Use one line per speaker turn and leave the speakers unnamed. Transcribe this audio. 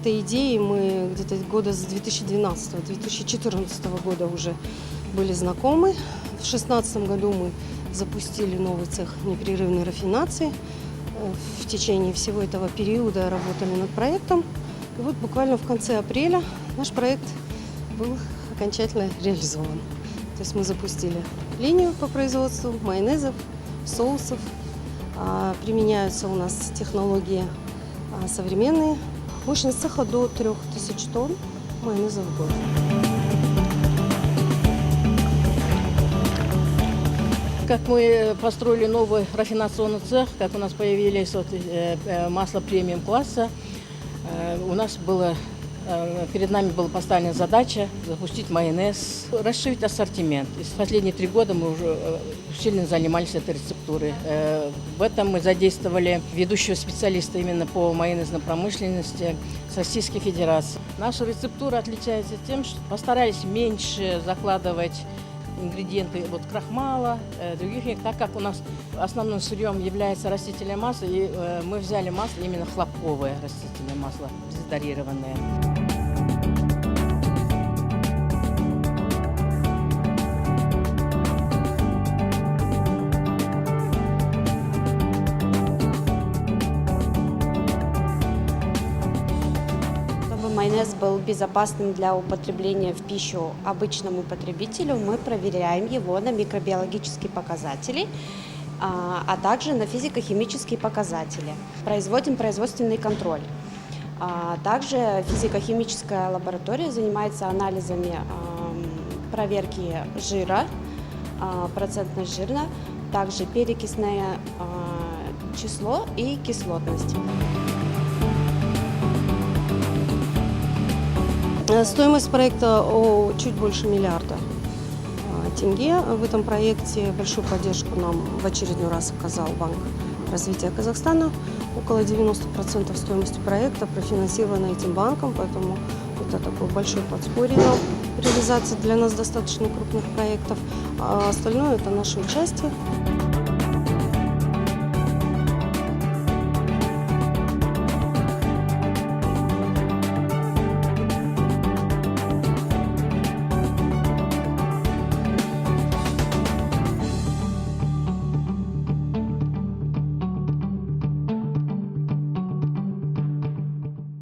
этой идеей мы где-то года с 2012-2014 года уже были знакомы. В 2016 году мы запустили новый цех непрерывной рафинации. В течение всего этого периода работали над проектом. И вот буквально в конце апреля наш проект был окончательно реализован. То есть мы запустили линию по производству майонезов, соусов. Применяются у нас технологии современные. Мощность цеха до 3000 тонн майонеза в год.
Как мы построили новый рафинационный цех, как у нас появились масло премиум-класса, перед нами была поставлена задача запустить майонез, расширить ассортимент. И в последние 3 года мы уже сильно занимались этой рецептурой. В этом мы задействовали ведущего специалиста именно по майонезной промышленности с Российской Федерации. Наша рецептура отличается тем, что постарались меньше закладывать ингредиенты крахмала, других, так как у нас основным сырьем является растительное масло, и мы взяли масло именно хлопковое растительное масло, дезодорированное.
Майонез был безопасным для употребления в пищу обычному потребителю, мы проверяем его на микробиологические показатели, а также на физико-химические показатели. Производим производственный контроль. Также физико-химическая лаборатория занимается анализами проверки жира, процентность жира, также перекисное число и кислотность.
Стоимость проекта чуть больше миллиарда тенге. В этом проекте большую поддержку нам в очередной раз оказал Банк развития Казахстана. Около 90% стоимости проекта профинансировано этим банком, поэтому это такое большое подспорье нам реализации для нас достаточно крупных проектов. А остальное – это наше участие.